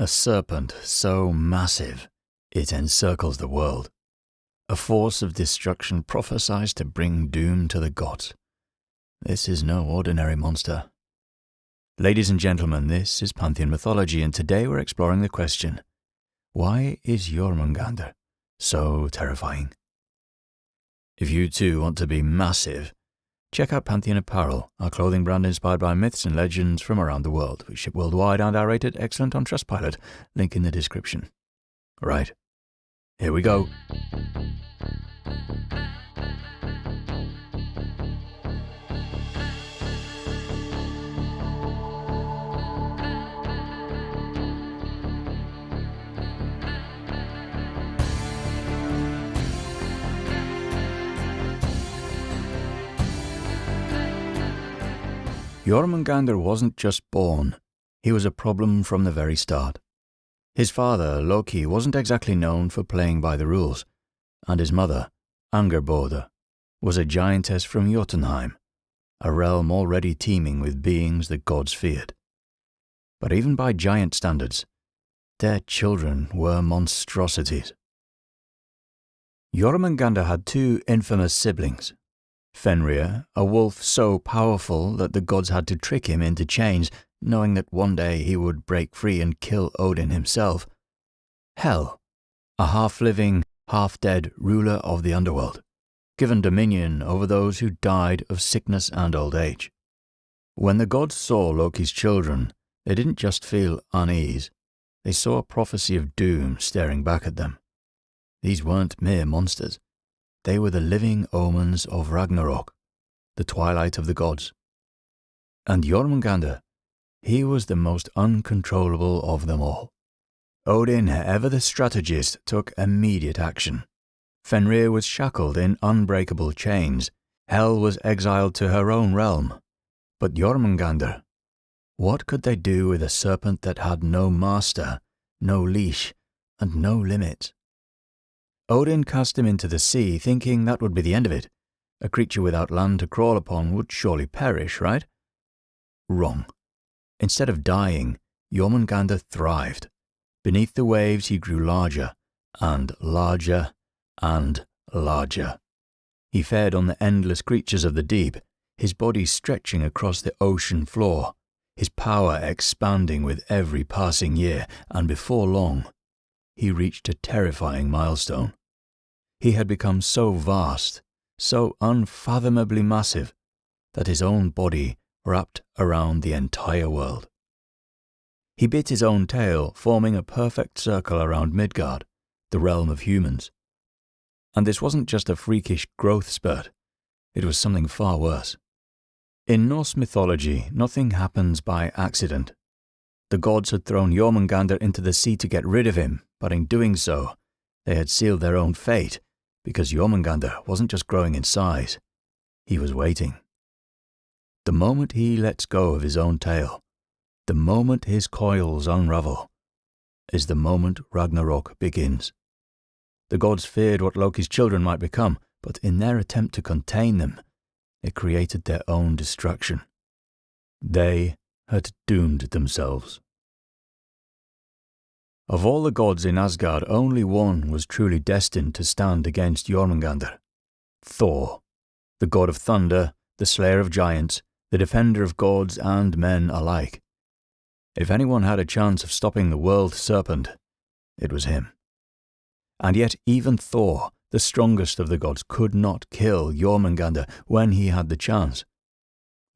A serpent so massive it encircles the world. A force of destruction prophesies to bring doom to the gods. This is no ordinary monster. Ladies and gentlemen, this is Pantheon Mythology, and today we're exploring the question, why is Jörmungandr so terrifying? If you too want to be massive, check out Pantheon Apparel, our clothing brand inspired by myths and legends from around the world. We ship worldwide and are rated excellent on Trustpilot. Link in the description. Right, here we go. Jörmungandr wasn't just born, he was a problem from the very start. His father, Loki, wasn't exactly known for playing by the rules, and his mother, Angrboda, was a giantess from Jotunheim, a realm already teeming with beings the gods feared. But even by giant standards, their children were monstrosities. Jörmungandr had two infamous siblings. Fenrir, a wolf so powerful that the gods had to trick him into chains, knowing that one day he would break free and kill Odin himself. Hel, a half-living, half-dead ruler of the underworld, given dominion over those who died of sickness and old age. When the gods saw Loki's children, they didn't just feel unease, they saw a prophecy of doom staring back at them. These weren't mere monsters. They were the living omens of Ragnarök, the twilight of the gods. And Jörmungandr, he was the most uncontrollable of them all. Odin, ever the strategist, took immediate action. Fenrir was shackled in unbreakable chains. Hel was exiled to her own realm. But Jörmungandr, what could they do with a serpent that had no master, no leash, and no limits? Odin cast him into the sea, thinking that would be the end of it. A creature without land to crawl upon would surely perish, right? Wrong. Instead of dying, Jörmungandr thrived. Beneath the waves he grew larger, and larger, and larger. He fed on the endless creatures of the deep, his body stretching across the ocean floor, his power expanding with every passing year, and before long, he reached a terrifying milestone. He had become so vast, so unfathomably massive, that his own body wrapped around the entire world. He bit his own tail, forming a perfect circle around Midgard, the realm of humans. And this wasn't just a freakish growth spurt, it was something far worse. In Norse mythology, nothing happens by accident. The gods had thrown Jörmungandr into the sea to get rid of him, but in doing so, they had sealed their own fate, because Jörmungandr wasn't just growing in size, he was waiting. The moment he lets go of his own tail, the moment his coils unravel, is the moment Ragnarök begins. The gods feared what Loki's children might become, but in their attempt to contain them, they created their own destruction. They had doomed themselves. Of all the gods in Asgard, only one was truly destined to stand against Jörmungandr. Thor, the god of thunder, the slayer of giants, the defender of gods and men alike. If anyone had a chance of stopping the world serpent, it was him. And yet even Thor, the strongest of the gods, could not kill Jörmungandr when he had the chance.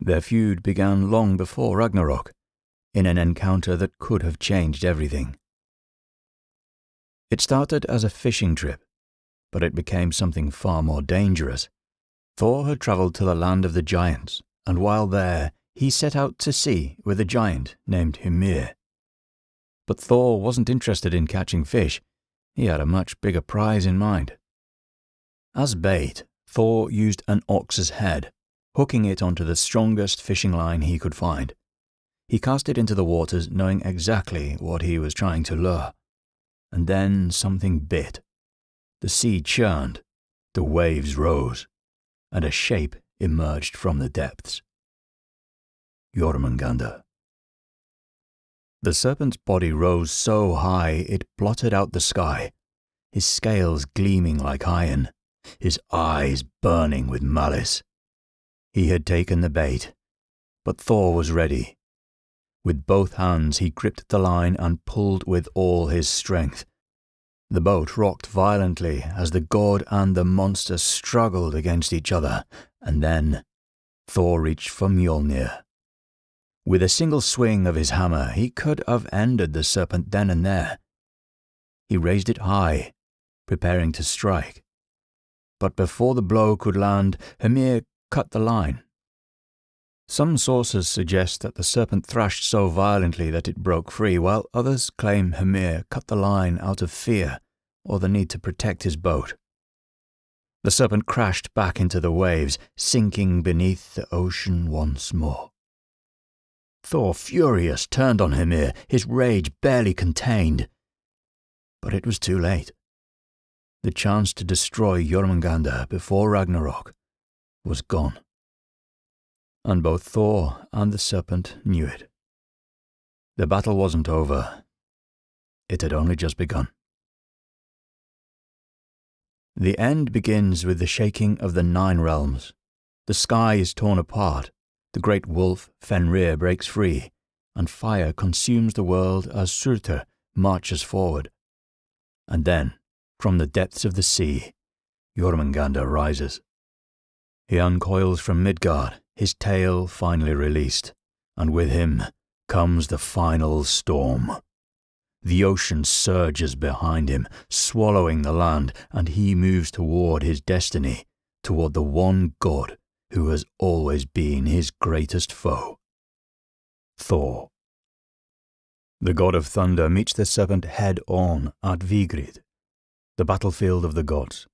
Their feud began long before Ragnarök, in an encounter that could have changed everything. It started as a fishing trip, but it became something far more dangerous. Thor had travelled to the land of the giants, and while there, he set out to sea with a giant named Ymir. But Thor wasn't interested in catching fish, he had a much bigger prize in mind. As bait, Thor used an ox's head, hooking it onto the strongest fishing line he could find. He cast it into the waters, knowing exactly what he was trying to lure. And then something bit. The sea churned, the waves rose, and a shape emerged from the depths. Jörmungandr. The serpent's body rose so high it blotted out the sky, his scales gleaming like iron, his eyes burning with malice. He had taken the bait, but Thor was ready. With both hands he gripped the line and pulled with all his strength. The boat rocked violently as the god and the monster struggled against each other, and then Thor reached for Mjolnir. With a single swing of his hammer, he could have ended the serpent then and there. He raised it high, preparing to strike. But before the blow could land, Hymir cut the line. Some sources suggest that the serpent thrashed so violently that it broke free, while others claim Hymir cut the line out of fear or the need to protect his boat. The serpent crashed back into the waves, sinking beneath the ocean once more. Thor, furious, turned on Hymir, his rage barely contained. But it was too late. The chance to destroy Jörmungandr before Ragnarök was gone. And both Thor and the serpent knew it. The battle wasn't over. It had only just begun. The end begins with the shaking of the 9 realms. The sky is torn apart. The great wolf Fenrir breaks free, and fire consumes the world as Surtr marches forward. And then, from the depths of the sea, Jörmungandr rises. He uncoils from Midgard, his tail finally released, and with him comes the final storm. The ocean surges behind him, swallowing the land, and he moves toward his destiny, toward the one god who has always been his greatest foe, Thor. The god of thunder meets the serpent head-on at Vigrid, the battlefield of the gods.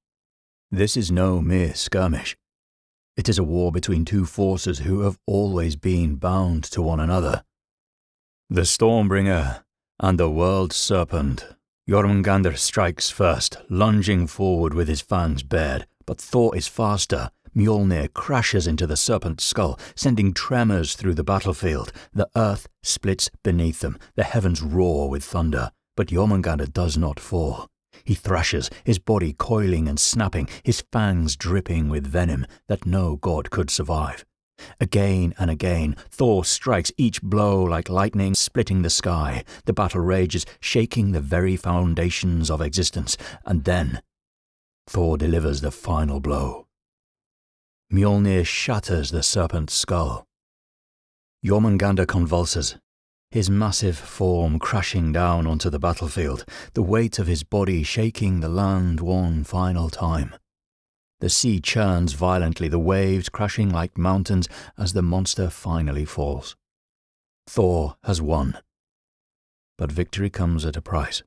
This is no mere skirmish. It is a war between 2 forces who have always been bound to one another. The Stormbringer and the World Serpent. Jörmungandr strikes first, lunging forward with his fangs bared, but Thor is faster. Mjolnir crashes into the serpent's skull, sending tremors through the battlefield. The earth splits beneath them, the heavens roar with thunder, but Jörmungandr does not fall. He thrashes, his body coiling and snapping, his fangs dripping with venom that no god could survive. Again and again, Thor strikes, each blow like lightning splitting the sky. The battle rages, shaking the very foundations of existence, and then Thor delivers the final blow. Mjolnir shatters the serpent's skull. Jörmungandr convulses, his massive form crashing down onto the battlefield, the weight of his body shaking the land one final time. The sea churns violently, the waves crashing like mountains as the monster finally falls. Thor has won. But victory comes at a price.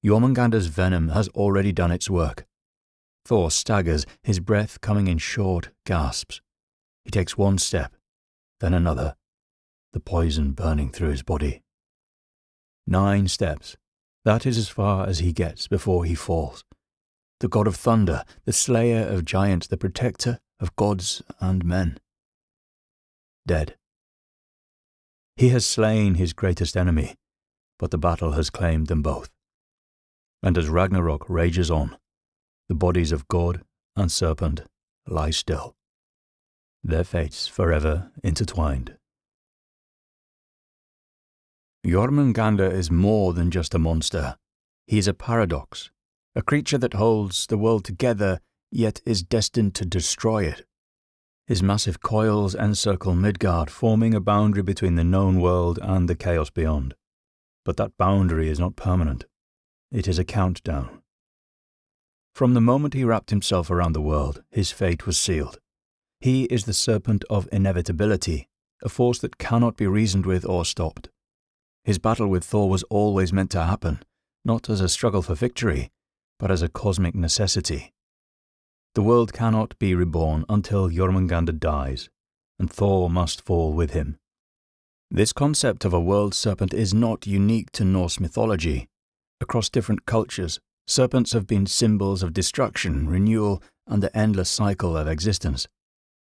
Jörmungandr's venom has already done its work. Thor staggers, his breath coming in short gasps. He takes one step, then another, the poison burning through his body. 9 steps. That is as far as he gets before he falls. The god of thunder, the slayer of giants, the protector of gods and men. Dead. He has slain his greatest enemy, but the battle has claimed them both. And as Ragnarök rages on, the bodies of god and serpent lie still, their fates forever intertwined. Jörmungandr is more than just a monster. He is a paradox, a creature that holds the world together, yet is destined to destroy it. His massive coils encircle Midgard, forming a boundary between the known world and the chaos beyond. But that boundary is not permanent. It is a countdown. From the moment he wrapped himself around the world, his fate was sealed. He is the serpent of inevitability, a force that cannot be reasoned with or stopped. His battle with Thor was always meant to happen, not as a struggle for victory, but as a cosmic necessity. The world cannot be reborn until Jörmungandr dies, and Thor must fall with him. This concept of a world serpent is not unique to Norse mythology. Across different cultures, serpents have been symbols of destruction, renewal, and the endless cycle of existence.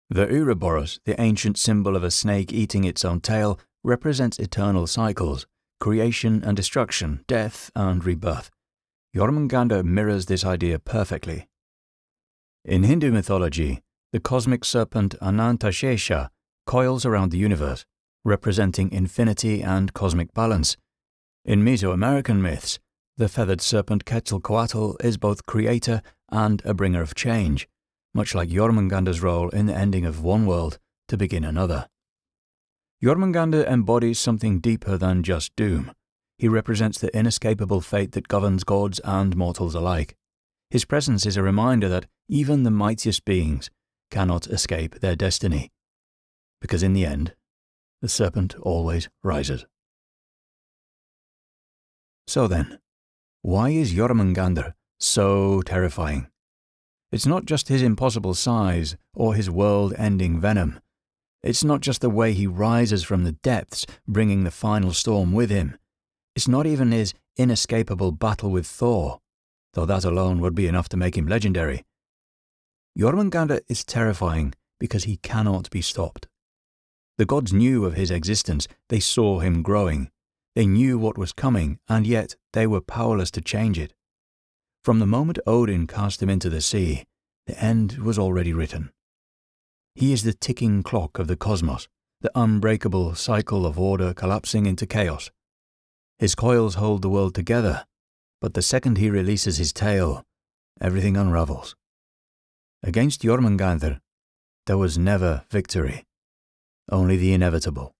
The Ouroboros, the ancient symbol of a snake eating its own tail, represents eternal cycles, creation and destruction, death and rebirth. Jörmungandr mirrors this idea perfectly. In Hindu mythology, the cosmic serpent Anantashesha coils around the universe, representing infinity and cosmic balance. In Mesoamerican myths, the feathered serpent Quetzalcoatl is both creator and a bringer of change, much like Jörmungandr's role in the ending of one world to begin another. Jörmungandr embodies something deeper than just doom. He represents the inescapable fate that governs gods and mortals alike. His presence is a reminder that even the mightiest beings cannot escape their destiny, because in the end, the serpent always rises. So then, why is Jörmungandr so terrifying? It's not just his impossible size or his world-ending venom. It's not just the way he rises from the depths, bringing the final storm with him. It's not even his inescapable battle with Thor, though that alone would be enough to make him legendary. Jörmungandr is terrifying because he cannot be stopped. The gods knew of his existence, they saw him growing. They knew what was coming, and yet they were powerless to change it. From the moment Odin cast him into the sea, the end was already written. He is the ticking clock of the cosmos, the unbreakable cycle of order collapsing into chaos. His coils hold the world together, but the second he releases his tail, everything unravels. Against Jörmungandr, there was never victory, only the inevitable.